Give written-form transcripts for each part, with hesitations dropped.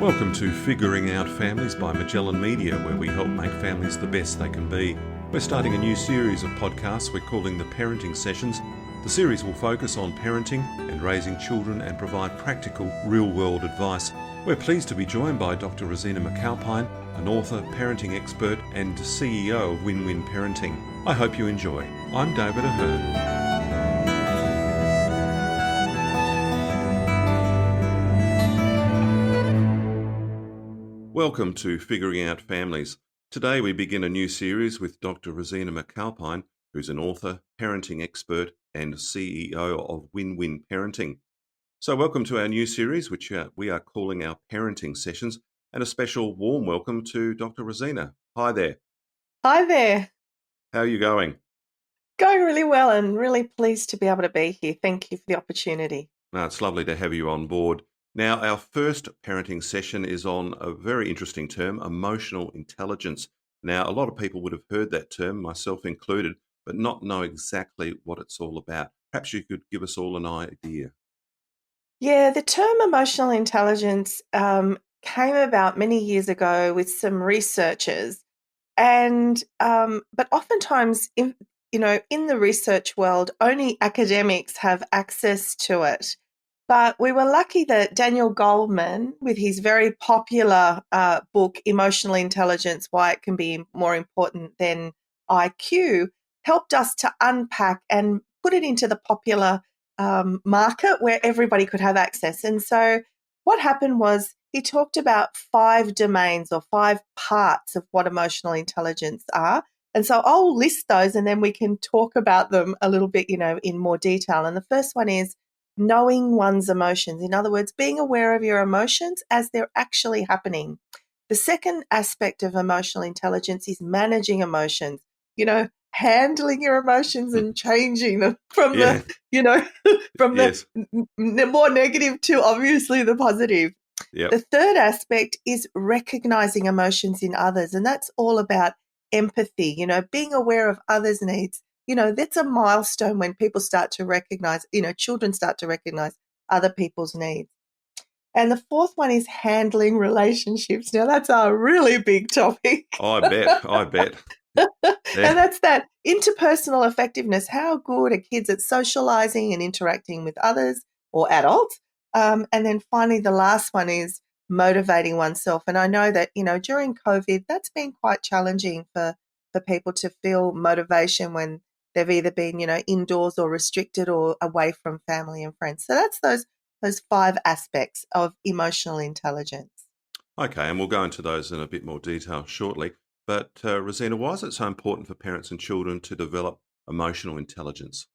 Welcome to Figuring Out Families by Magellan Media, where we help make families the best they can be. We're starting a new series of podcasts we're calling the Parenting Sessions. The series will focus on parenting and raising children and provide practical, real-world advice. We're pleased to be joined by Dr Rosina McAlpine, an author, parenting expert and CEO of Win-Win Parenting. I hope you enjoy. I'm David Ahern. Welcome to Figuring Out Families. Today we begin a new series with Dr Rosina McAlpine, who's an author, parenting expert and CEO of Win-Win Parenting. So welcome to our new series, which we are calling our Parenting Sessions, and a special warm welcome to Dr Rosina. Hi there. Hi there. How are you going? Going really well and really pleased to be able to be here. Thank you for the opportunity. It's lovely to have you on board. Now, our first parenting session is on a very interesting term, emotional intelligence. Now, a lot of people would have heard that term, myself included, but not know exactly what it's all about. Perhaps you could give us all an idea. Yeah, the term emotional intelligence came about many years ago with some researchers, and but oftentimes, in the research world, only academics have access to it. But we were lucky that Daniel Goleman, with his very popular book, Emotional Intelligence, Why It Can Be More Important Than IQ, helped us to unpack and put it into the popular market where everybody could have access. And so what happened was he talked about 5 domains or 5 parts of what emotional intelligence are. And so I'll list those and then we can talk about them a little bit, in more detail. And the first one is knowing one's emotions. In other words, being aware of your emotions as they're actually happening. The second aspect of emotional intelligence is managing emotions, handling your emotions and changing them from Yeah. from Yes. the more negative to obviously the positive. Yep. The third aspect is recognizing emotions in others. And that's all about empathy, being aware of others' needs. That's a milestone when people start to recognize, children start to recognize other people's needs. And the fourth one is handling relationships. Now, that's a really big topic. I bet. And Yeah. that's that interpersonal effectiveness. How good are kids at socializing and interacting with others or adults? And then finally, the last one is motivating oneself. And I know that, during COVID, that's been quite challenging for people to feel motivation when they've either been, indoors or restricted or away from family and friends. So that's those 5 aspects of emotional intelligence. Okay, and we'll go into those in a bit more detail shortly. But Rosina, why is it so important for parents and children to develop emotional intelligence?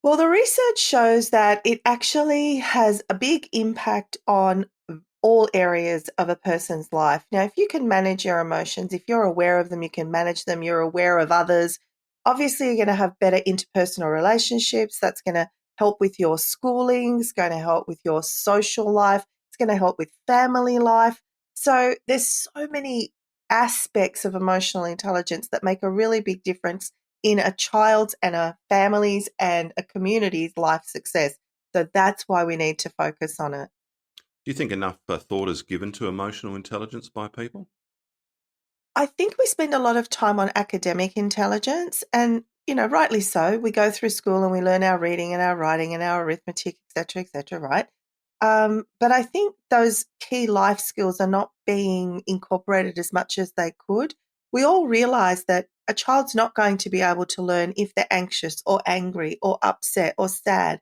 Well, the research shows that it actually has a big impact on all areas of a person's life. Now, if you can manage your emotions, if you're aware of them, you can manage them, you're aware of others, obviously you're going to have better interpersonal relationships. That's going to help with your schooling, it's going to help with your social life, it's going to help with family life. So there's so many aspects of emotional intelligence that make a really big difference in a child's and a family's and a community's life success. So that's why we need to focus on it. Do you think enough thought is given to emotional intelligence by people? I think we spend a lot of time on academic intelligence and, rightly so. We go through school and we learn our reading and our writing and our arithmetic, et cetera, right? But I think those key life skills are not being incorporated as much as they could. We all realize that a child's not going to be able to learn if they're anxious or angry or upset or sad.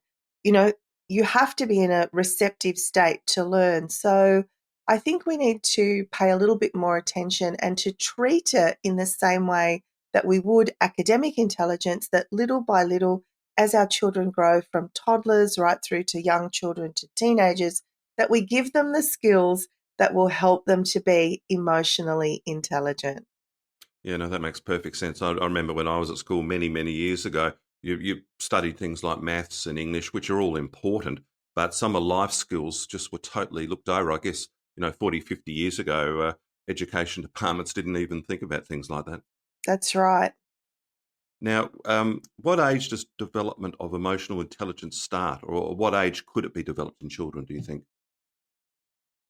You have to be in a receptive state to learn. So I think we need to pay a little bit more attention and to treat it in the same way that we would academic intelligence, that little by little, as our children grow from toddlers right through to young children to teenagers, that we give them the skills that will help them to be emotionally intelligent. Yeah, no, that makes perfect sense. I remember when I was at school many, many years ago, you studied things like maths and English, which are all important, but some of life skills just were totally looked over. I guess, 40, 50 years ago, education departments didn't even think about things like that. That's right. Now, what age does development of emotional intelligence start, or what age could it be developed in children, do you think?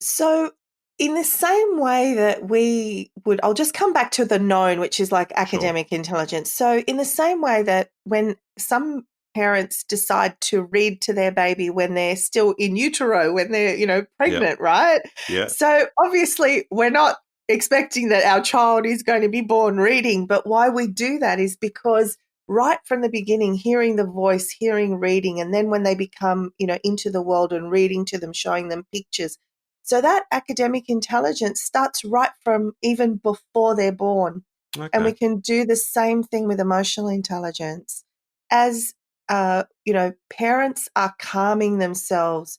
So, in the same way that we would, I'll just come back to the known, which is like Sure. academic intelligence. So, in the same way that when some parents decide to read to their baby when they're still in utero, when they're, Yeah. pregnant, right? Yeah. So, obviously, we're not expecting that our child is going to be born reading, but why we do that is because right from the beginning, hearing the voice, hearing reading, and then when they become, into the world and reading to them, showing them pictures, so that academic intelligence starts right from even before they're born. And we Okay. can do the same thing with emotional intelligence. As, parents are calming themselves,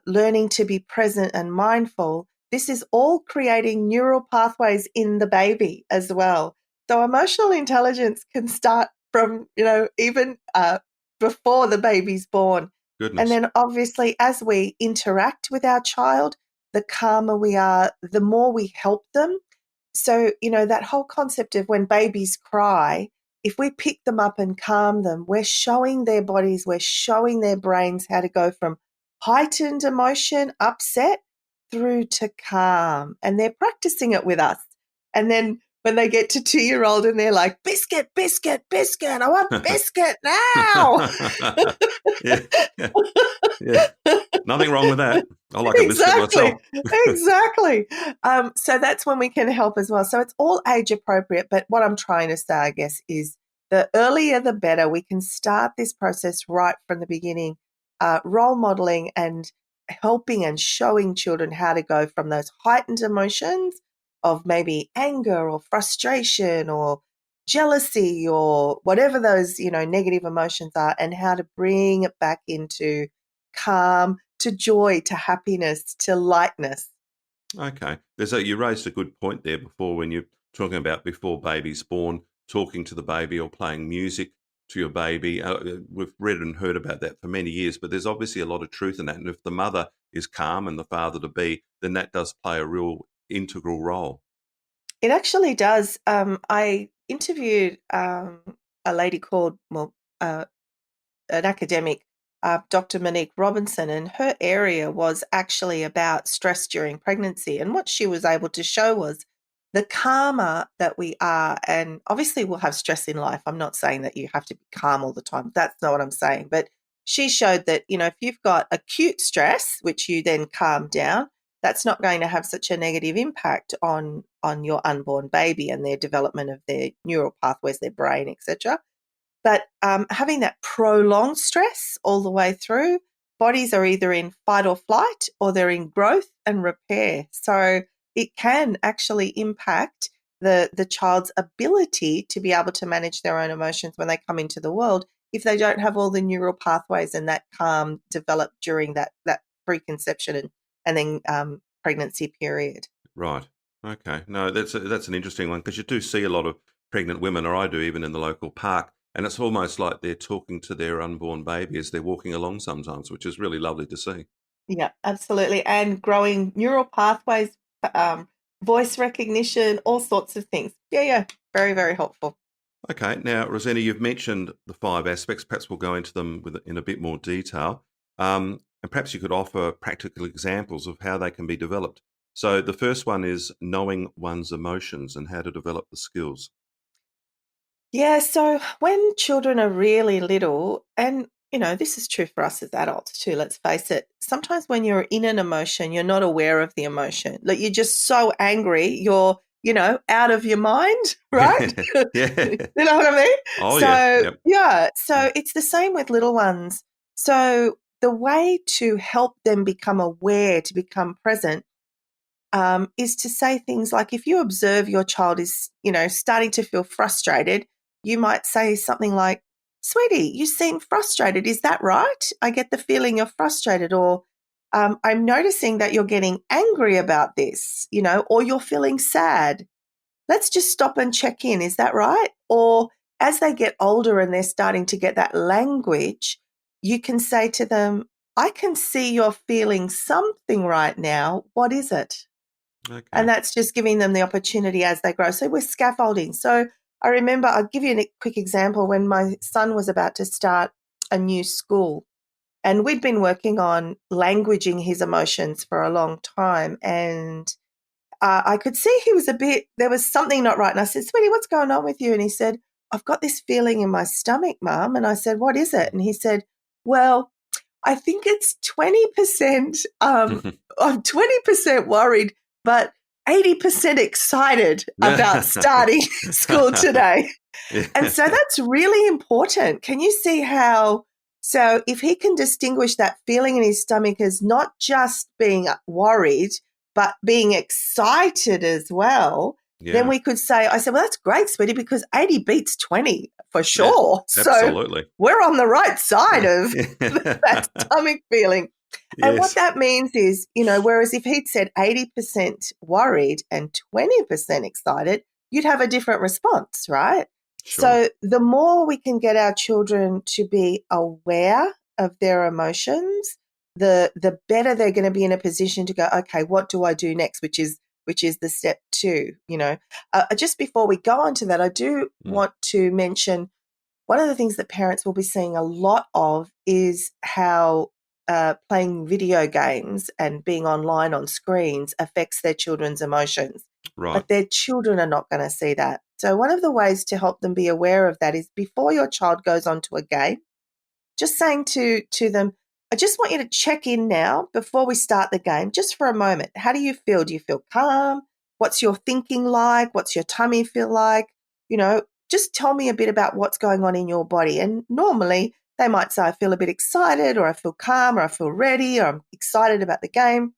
learning to be present and mindful, this is all creating neural pathways in the baby as well. So emotional intelligence can start from, even before the baby's born. And Goodness. then obviously, as we interact with our child, the calmer we are, the more we help them. So, that whole concept of when babies cry, if we pick them up and calm them, we're showing their bodies, we're showing their brains how to go from heightened emotion, upset, through to calm. And they're practicing it with us. And then when they get to 2-year-old and they're like, biscuit, biscuit, biscuit, I want biscuit now. Yeah. Yeah. Nothing wrong with that. I like a biscuit Exactly. myself. Exactly. So that's when we can help as well. So it's all age appropriate. But what I'm trying to say, I guess, is the earlier the better. We can start this process right from the beginning, role modeling and helping and showing children how to go from those heightened emotions of maybe anger or frustration or jealousy or whatever those, negative emotions are, and how to bring it back into calm, to joy, to happiness, to lightness. Okay. You raised a good point there before when you're talking about before baby's born, talking to the baby or playing music to your baby. We've read and heard about that for many years, but there's obviously a lot of truth in that. And if the mother is calm and the father to be, then that does play a real integral role. It actually does. I interviewed a lady called, an academic, Dr. Monique Robinson, and her area was actually about stress during pregnancy. And what she was able to show was the calmer that we are, and obviously we'll have stress in life. I'm not saying that you have to be calm all the time. That's not what I'm saying. But she showed that, if you've got acute stress, which you then calm down, that's not going to have such a negative impact on your unborn baby and their development of their neural pathways, their brain, etc. But having that prolonged stress all the way through, bodies are either in fight or flight or they're in growth and repair. So it can actually impact the child's ability to be able to manage their own emotions when they come into the world if they don't have all the neural pathways and that calm developed during that preconception and then pregnancy period. Right. Okay. No, that's an interesting one because you do see a lot of pregnant women, or I do even in the local park, and it's almost like they're talking to their unborn baby as they're walking along sometimes, which is really lovely to see. Yeah, absolutely. And growing neural pathways, um, voice recognition, all sorts of things. Yeah, yeah. Very, very helpful. Okay. Now, Rosina, you've mentioned the five aspects. Perhaps we'll go into them in a bit more detail, and perhaps you could offer practical examples of how they can be developed. So, the first one is knowing one's emotions and how to develop the skills. Yeah, so when children are really little, and this is true for us as adults too, let's face it, sometimes when you're in an emotion, you're not aware of the emotion. Like you're just so angry, you're, out of your mind, right? Yeah. You know what I mean? Oh, yeah. So, Yep. yeah, so it's the same with little ones. So, the way to help them become aware, to become present, is to say things like if you observe your child is, starting to feel frustrated, you might say something like, "Sweetie, you seem frustrated. Is that right? I get the feeling you're frustrated." Or, "I'm noticing that you're getting angry about this, or you're feeling sad. Let's just stop and check in. Is that right?" Or as they get older and they're starting to get that language, you can say to them, "I can see you're feeling something right now. What is it?" And Okay. that's just giving them the opportunity as they grow. So we're scaffolding. So I remember, I'll give you a quick example when my son was about to start a new school. And we'd been working on languaging his emotions for a long time. And I could see he was there was something not right. And I said, sweetie, what's going on with you? And he said, I've got this feeling in my stomach, Mum. And I said, what is it? And he said, well, I think it's 20%. I'm 20% worried, but 80% excited about starting school today. And so that's really important. Can you see how? So if he can distinguish that feeling in his stomach as not just being worried, but being excited as well, then we could say, I said, well, that's great, sweetie, because 80 beats 20 for sure. Absolutely. So we're on the right side of that stomach feeling. Yes. And what that means is, whereas if he'd said 80% worried and 20% excited, you'd have a different response, right? Sure. So the more we can get our children to be aware of their emotions, the better they're going to be in a position to go, okay, what do I do next? Which is the step 2, Just before we go on to that, I do want to mention one of the things that parents will be seeing a lot of is how playing video games and being online on screens affects their children's emotions. Right. But their children are not going to see that. So one of the ways to help them be aware of that is before your child goes onto a game, just saying to them, I just want you to check in now before we start the game, just for a moment. How do you feel? Do you feel calm? What's your thinking like? What's your tummy feel like? Just tell me a bit about what's going on in your body. And normally they might say, I feel a bit excited, or I feel calm, or I feel ready, or I'm excited about the game.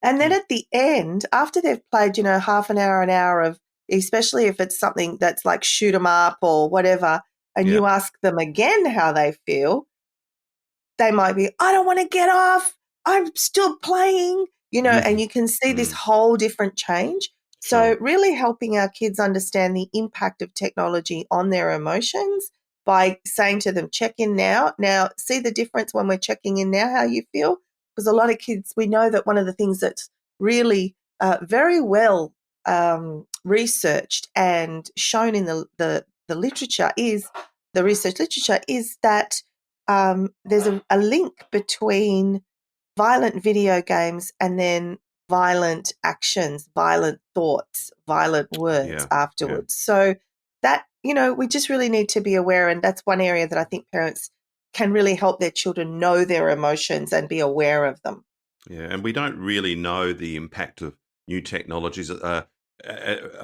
And then at the end, after they've played, half an hour of, especially if it's something that's like shoot 'em up or whatever, and you ask them again how they feel, they might be, I don't want to get off. I'm still playing, and you can see this whole different change. Sure. So really helping our kids understand the impact of technology on their emotions by saying to them, check in now. Now, see the difference when we're checking in now, how you feel? Because a lot of kids, we know that one of the things that's really very well researched and shown in the literature is, the research literature is that there's a link between violent video games and then violent actions, violent thoughts, violent words afterwards. So that, we just really need to be aware. And that's one area that I think parents can really help their children know their emotions and be aware of them. Yeah, and we don't really know the impact of new technologies. I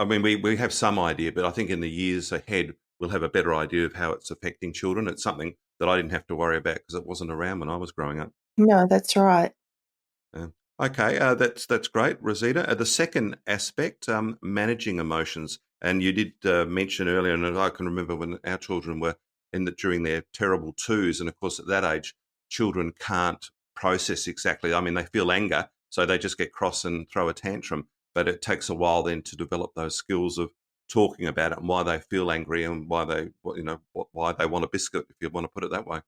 mean, we have some idea, but I think in the years ahead, we'll have a better idea of how it's affecting children. It's something that I didn't have to worry about because it wasn't around when I was growing up. No, that's right. Okay, that's great, Rosita. The second aspect, managing emotions, and you did mention earlier, and I can remember when our children were during their terrible twos, and of course at that age, children can't process exactly. I mean, they feel anger, so they just get cross and throw a tantrum. But it takes a while then to develop those skills of talking about it and why they feel angry and why they want a biscuit, if you want to put it that way.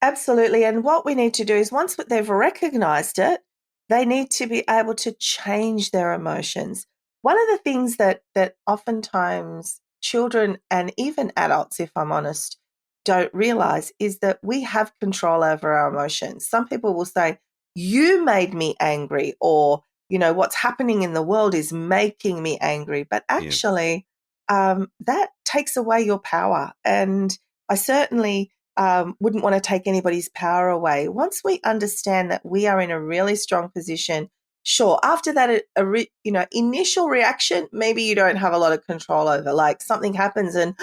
Absolutely. And what we need to do is once they've recognized it, they need to be able to change their emotions. One of the things that oftentimes children and even adults, if I'm honest, don't realize is that we have control over our emotions. Some people will say, you made me angry, or, what's happening in the world is making me angry. But actually, that takes away your power. And I certainly wouldn't want to take anybody's power away. Once we understand that we are in a really strong position, sure, after that, initial reaction, maybe you don't have a lot of control over, like something happens and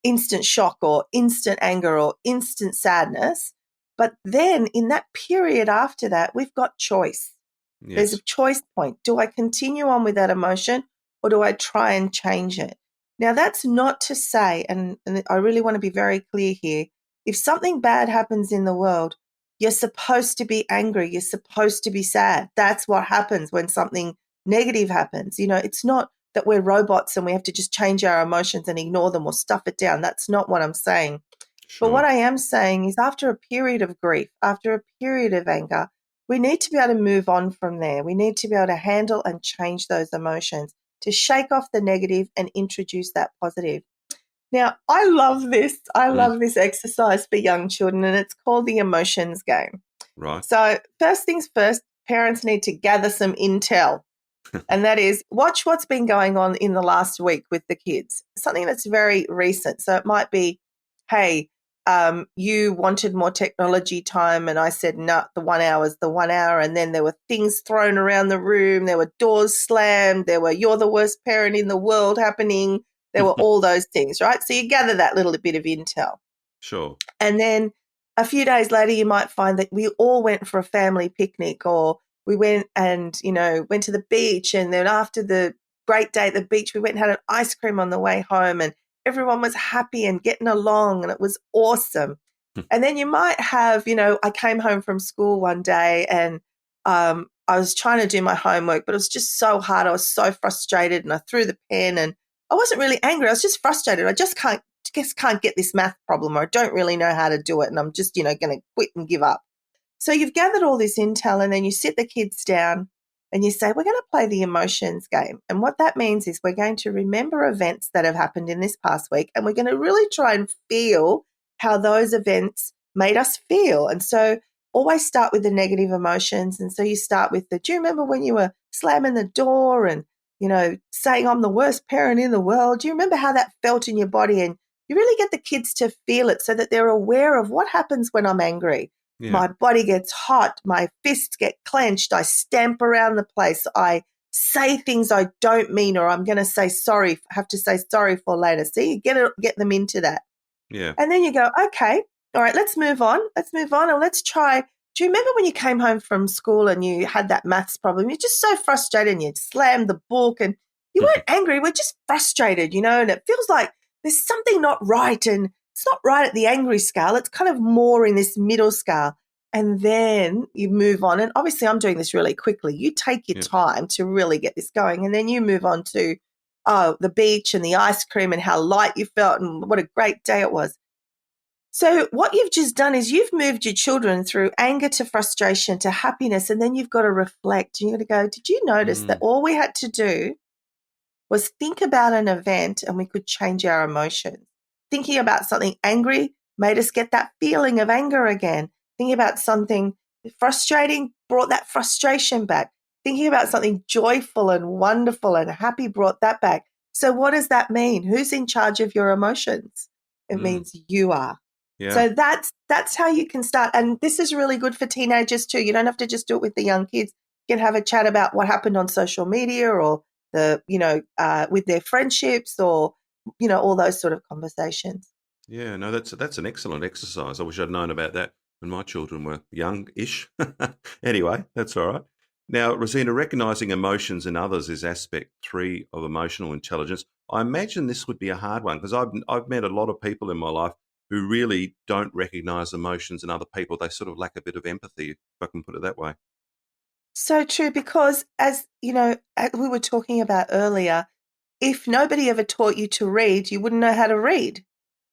instant shock or instant anger or instant sadness. But then in that period after that, we've got choice. Yes. There's a choice point. Do I continue on with that emotion or do I try and change it? Now, that's not to say, and I really want to be very clear here, if something bad happens in the world, you're supposed to be angry. You're supposed to be sad. That's what happens when something negative happens. It's not that we're robots and we have to just change our emotions and ignore them or stuff it down. That's not what I'm saying. Sure. But what I am saying is after a period of grief, after a period of anger, we need to be able to move on from there. We need to be able to handle and change those emotions, to shake off the negative and introduce that positive. Now, I love this. I Mm, love this exercise for young children, and it's called the emotions game. right. So, first things first, parents need to gather some intel, and that is watch what's been going on in the last week with the kids, something that's very recent. So, it might be, hey, you wanted more technology time, and I said, no, the 1 hour is the 1 hour. And then there were things thrown around the room, there were doors slammed, there were you're the worst parent in the world happening. There were all those things, right? So, you gather that little bit of intel. Sure. And then a few days later, you might find that we all went for a family picnic, or we went and, went to the beach. And then after the great day at the beach, we went and had an ice cream on the way home, and everyone was happy and getting along, and it was awesome. And then you might have, I came home from school one day, and I was trying to do my homework, but it was just so hard. I was so frustrated, and I threw the pen, and I wasn't really angry. I was just frustrated. I just can't get this math problem, or I don't really know how to do it. And I'm just, going to quit and give up. So you've gathered all this intel, and then you sit the kids down and you say, we're going to play the emotions game. And what that means is we're going to remember events that have happened in this past week, and we're going to really try and feel how those events made us feel. And so always start with the negative emotions. And so you start with do you remember when you were slamming the door and, saying I'm the worst parent in the world? Do you remember how that felt in your body? And you really get the kids to feel it so that they're aware of what happens when I'm angry. Yeah. My body gets hot. My fists get clenched. I stamp around the place. I say things I don't mean, or I'm going to say sorry, have to say sorry for later. See, you get them into that. Yeah. And then you go, okay, all right, let's move on. And let's try. Do you remember when you came home from school and you had that maths problem? You're just so frustrated and you slammed the book, and you weren't angry. We're just frustrated, and it feels like there's something not right, and it's not right at the angry scale. It's kind of more in this middle scale. And then you move on. And obviously I'm doing this really quickly. You take your Yeah. time to really get this going. And then you move on to, the beach and the ice cream and how light you felt and what a great day it was. So what you've just done is you've moved your children through anger to frustration to happiness, and then you've got to reflect. You've got to go, did you notice that all we had to do was think about an event and we could change our emotions? Thinking about something angry made us get that feeling of anger again. Thinking about something frustrating brought that frustration back. Thinking about something joyful and wonderful and happy brought that back. So what does that mean? Who's in charge of your emotions? It means you are. Yeah. So that's how you can start. And this is really good for teenagers too. You don't have to just do it with the young kids. You can have a chat about what happened on social media, or with their friendships, or, all those sort of conversations. Yeah, no, that's an excellent exercise. I wish I'd known about that when my children were young-ish. Anyway, that's all right. Now, Rosina, recognizing emotions in others is aspect 3 of emotional intelligence. I imagine this would be a hard one because I've met a lot of people in my life who really don't recognize emotions in other people. They sort of lack a bit of empathy, if I can put it that way. So true, because as we were talking about earlier, if nobody ever taught you to read, you wouldn't know how to read.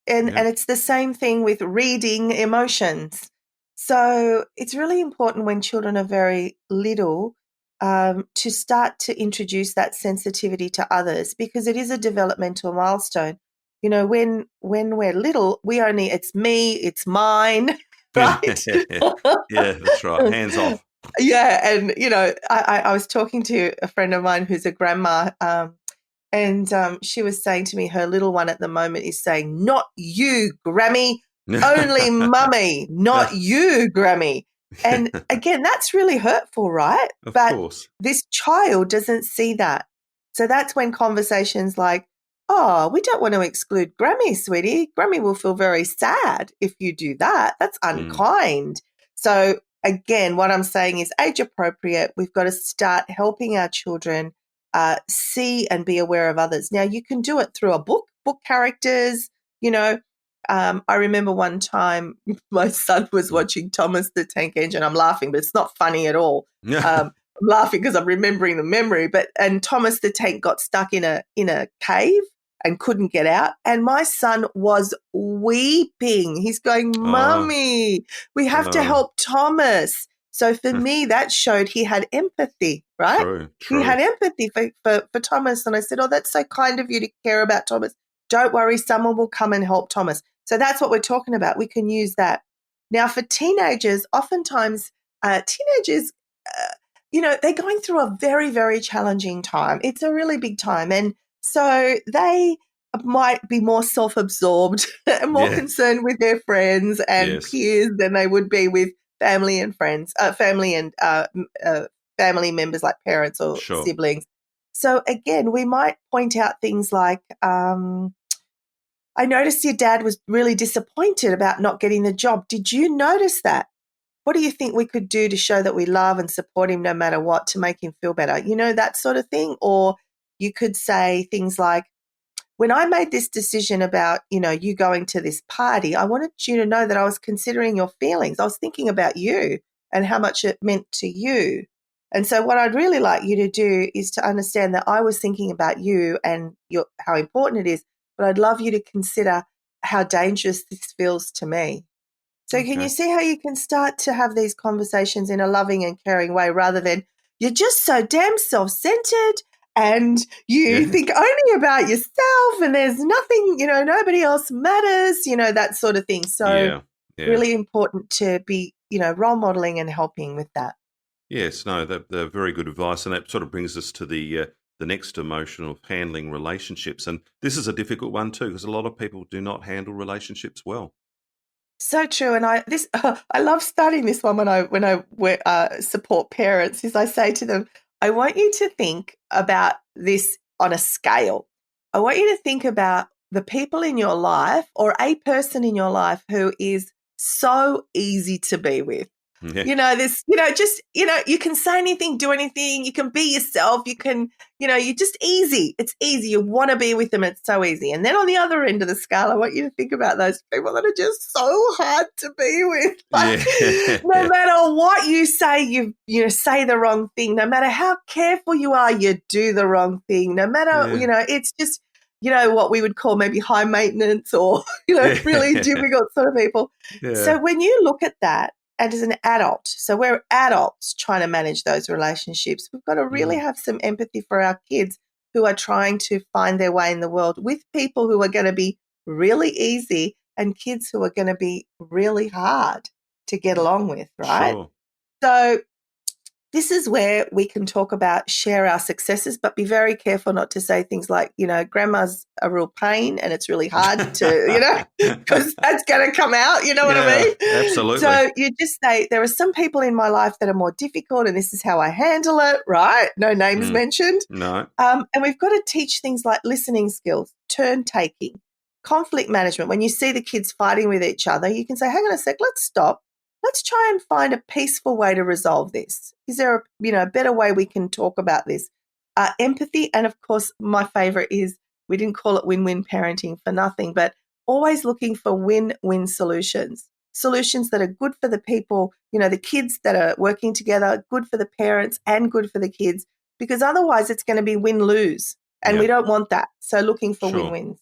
And Yeah. it's the same thing with reading emotions. So it's really important when children are very little, to start to introduce that sensitivity to others, because it is a developmental milestone. When we're little, it's me, it's mine, Yeah, right? yeah, that's right. Hands off. Yeah, and I was talking to a friend of mine who's a grandma, and she was saying to me, her little one at the moment is saying, "Not you, Grammy, only Mummy, not you, Grammy." And again, that's really hurtful, right? Of But course. this child doesn't see that, so that's when conversations like, "Oh, we don't want to exclude Grammy, sweetie. Grammy will feel very sad if you do that. That's Mm, unkind." So again, what I'm saying is age appropriate. We've got to start helping our children see and be aware of others. Now, you can do it through a book characters. I remember one time my son was mm. watching Thomas the Tank Engine. I'm laughing, but it's not funny at all. I'm laughing because I'm remembering the memory. And Thomas the Tank got stuck in a cave and couldn't get out. And my son was weeping. He's going, Oh, "Mummy, we have to oh, help Thomas." So for me, that showed he had empathy, right? true, He true. had empathy for Thomas. And I said, "Oh, that's so kind of you to care about Thomas." Don't worry, someone will come and help Thomas. So that's what we're talking about. We can use that. Now, for teenagers, oftentimes teenagers, they're going through a very, very challenging time. It's a really big time. And so they might be more self-absorbed and more Yeah. concerned with their friends and Yes. peers than they would be with family and friends, family members like parents or Sure. siblings. So again, we might point out things like, I noticed your dad was really disappointed about not getting the job. Did you notice that? What do you think we could do to show that we love and support him no matter what to make him feel better? That sort of thing. Or you could say things like, when I made this decision about, you going to this party, I wanted you to know that I was considering your feelings. I was thinking about you and how much it meant to you. And so what I'd really like you to do is to understand that I was thinking about you and how important it is, but I'd love you to consider how dangerous this feels to me. So can you Okay. see how you can start to have these conversations in a loving and caring way rather than you're just so damn self-centered and you Yeah. think only about yourself and there's nothing, nobody else matters, that sort of thing. So Yeah. Yeah. really important to be, role modeling and helping with that. Yes, no, they're very good advice, and that sort of brings us to the next emotion of handling relationships, and this is a difficult one too because a lot of people do not handle relationships well. So true, and I love starting this one when I support parents. Is I say to them, I want you to think about this on a scale. I want you to think about the people in your life or a person in your life who is so easy to be with. Yeah, You can say anything, do anything. You can be yourself. You can, you're just easy. It's easy. You want to be with them. It's so easy. And then on the other end of the scale, I want you to think about those people that are just so hard to be with. Like, yeah, no matter what you say, you say the wrong thing. No matter how careful you are, you do the wrong thing. No matter, yeah, it's just, what we would call maybe high maintenance or, really yeah, difficult sort of people. yeah, So when you look at that, and as an adult, so we're adults trying to manage those relationships, we've got to really mm, have some empathy for our kids who are trying to find their way in the world with people who are going to be really easy and kids who are going to be really hard to get along with, right? sure, So this is where we can talk about share our successes, but be very careful not to say things like, grandma's a real pain and it's really hard to, because that's going to come out, you know what I yeah, mean? absolutely, So you just say, there are some people in my life that are more difficult and this is how I handle it, right? No names mm, mentioned. no, And we've got to teach things like listening skills, turn taking, conflict management. When you see the kids fighting with each other, you can say, hang on a sec, let's stop. Let's try and find a peaceful way to resolve this. Is there a better way we can talk about this? Empathy, and of course, my favorite is we didn't call it win-win parenting for nothing, but always looking for win-win solutions, solutions that are good for the people, the kids that are working together, good for the parents and good for the kids, because otherwise it's going to be win-lose, and yeah, we don't want that. So looking for sure. win-wins.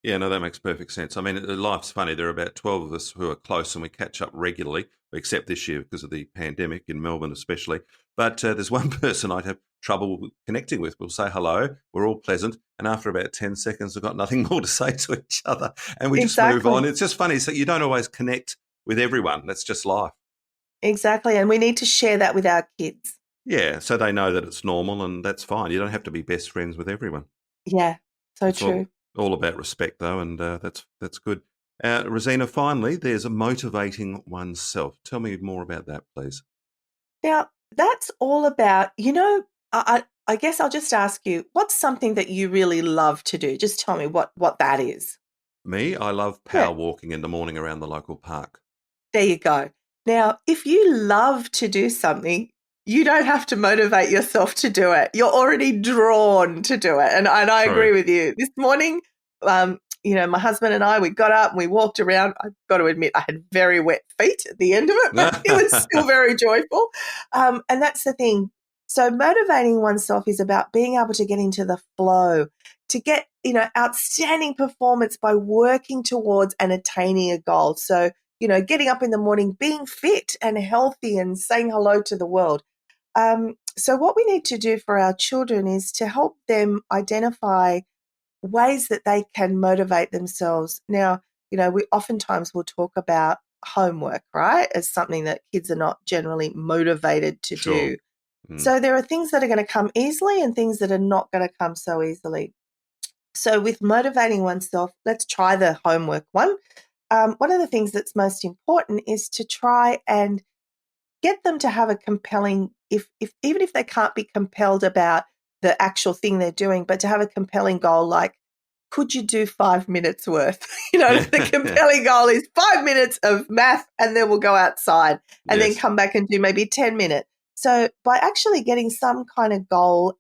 Yeah, no, that makes perfect sense. I mean, life's funny. There are about 12 of us who are close and we catch up regularly, except this year because of the pandemic in Melbourne, especially. But there's one person I'd have trouble connecting with. We'll say hello, we're all pleasant. And after about 10 seconds, we've got nothing more to say to each other. And we just move on. Exactly. It's just funny. So you don't always connect with everyone. That's just life. Exactly. And we need to share that with our kids. Yeah, so they know that it's normal and that's fine. You don't have to be best friends with everyone. Yeah, so It's true. all about respect, though, and that's good. Rosina, finally, there's a motivating oneself. Tell me more about that, please. Now, that's all about, I guess I'll just ask you, what's something that you really love to do? Just tell me what that is. Me, I love Yeah, power walking in the morning around the local park. there you go. Now, if you love to do something, you don't have to motivate yourself to do it. You're already drawn to do it. And I True. agree with you. This morning, my husband and I, we got up and we walked around. I've got to admit, I had very wet feet at the end of it, but it was still very joyful. And that's the thing. So motivating oneself is about being able to get into the flow, to get, outstanding performance by working towards and attaining a goal. So, getting up in the morning, being fit and healthy and saying hello to the world. So what we need to do for our children is to help them identify ways that they can motivate themselves. Now, we oftentimes will talk about homework, right, as something that kids are not generally motivated to Sure. do. So there are things that are going to come easily and things that are not going to come so easily. So with motivating oneself, let's try the homework one. One of the things that's most important is to try and get them to have a compelling, if even if they can't be compelled about the actual thing they're doing, but to have a compelling goal like, could you do 5 minutes worth? The compelling goal is 5 minutes of math and then we'll go outside and then come back and do maybe 10 minutes. So by actually getting some kind of goal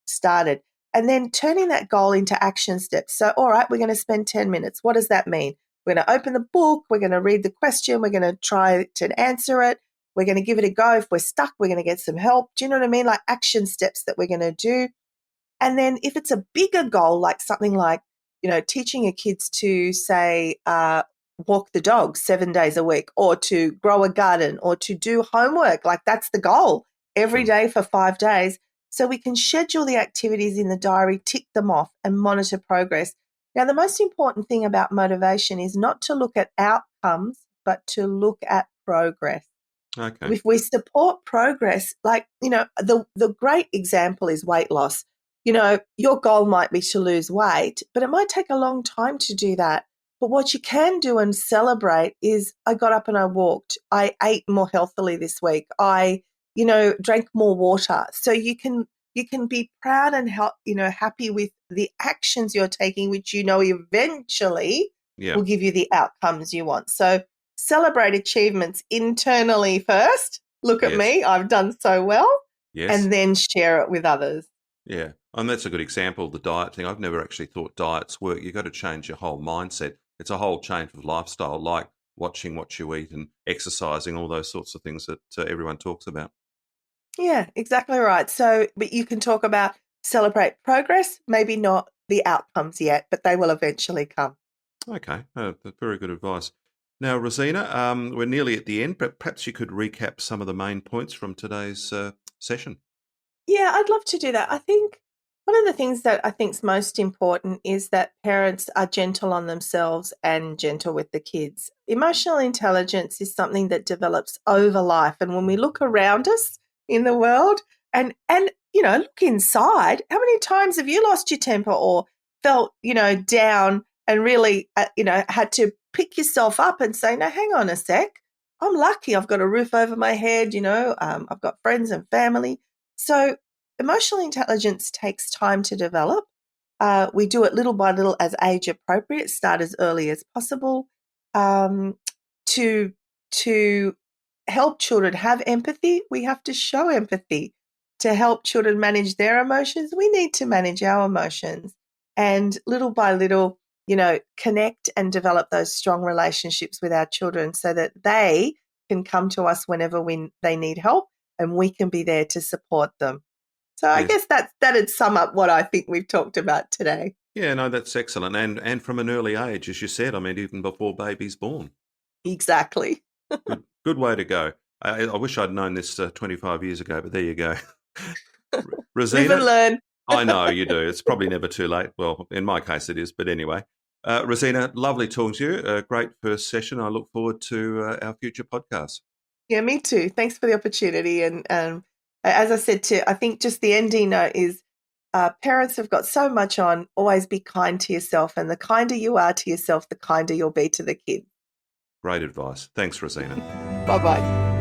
started and then turning that goal into action steps. So, all right, we're going to spend 10 minutes. What does that mean? We're going to open the book. We're going to read the question. We're going to try to answer it. We're going to give it a go. If we're stuck, we're going to get some help. Do you know what I mean? Like action steps that we're going to do. And then if it's a bigger goal, like something like, teaching your kids to say, walk the dog 7 days a week, or to grow a garden, or to do homework, like that's the goal every day for 5 days. So we can schedule the activities in the diary, tick them off and monitor progress. Now, the most important thing about motivation is not to look at outcomes, but to look at progress. Okay. If we support progress, like, the great example is weight loss. Your goal might be to lose weight, but it might take a long time to do that. But what you can do and celebrate is I got up and I walked. I ate more healthily this week. I, drank more water. So you can be proud and happy with the actions you're taking, which eventually will give you the outcomes you want. So celebrate achievements internally first. Look at me, I've done so well. And then share it with others. Yeah. And that's a good example of the diet thing. I've never actually thought diets work. You've got to change your whole mindset. It's a whole change of lifestyle, like watching what you eat and exercising, all those sorts of things that everyone talks about. Yeah, exactly right. So, but you can talk about celebrate progress, maybe not the outcomes yet, but they will eventually come. Okay, that's very good advice. Now, Rosina, we're nearly at the end, but perhaps you could recap some of the main points from today's session. Yeah, I'd love to do that. I think one of the things that I think is most important is that parents are gentle on themselves and gentle with the kids. Emotional intelligence is something that develops over life. And when we look around us in the world and look inside, how many times have you lost your temper or felt, down and really, had to pick yourself up and say, no, hang on a sec. I'm lucky I've got a roof over my head, I've got friends and family. So emotional intelligence takes time to develop. We do it little by little as age appropriate, start as early as possible. To help children have empathy, we have to show empathy. To help children manage their emotions, we need to manage our emotions. And little by little, connect and develop those strong relationships with our children so that they can come to us whenever they need help and we can be there to support them. So I guess that'd sum up what I think we've talked about today. Yeah, no, that's excellent. And from an early age, as you said, I mean, even before baby's born. Exactly. Good way to go. I wish I'd known this 25 years ago, but there you go. Rosina, Live and learn. I know you do. It's probably never too late. Well, in my case it is, but anyway. Rosina, lovely talking to you. A great first session. I look forward to our future podcasts. Yeah, me too. Thanks for the opportunity. And as I said, I think just the ending note is parents have got so much on. Always be kind to yourself. And the kinder you are to yourself, the kinder you'll be to the kids. Great advice. Thanks, Rosina. Bye-bye.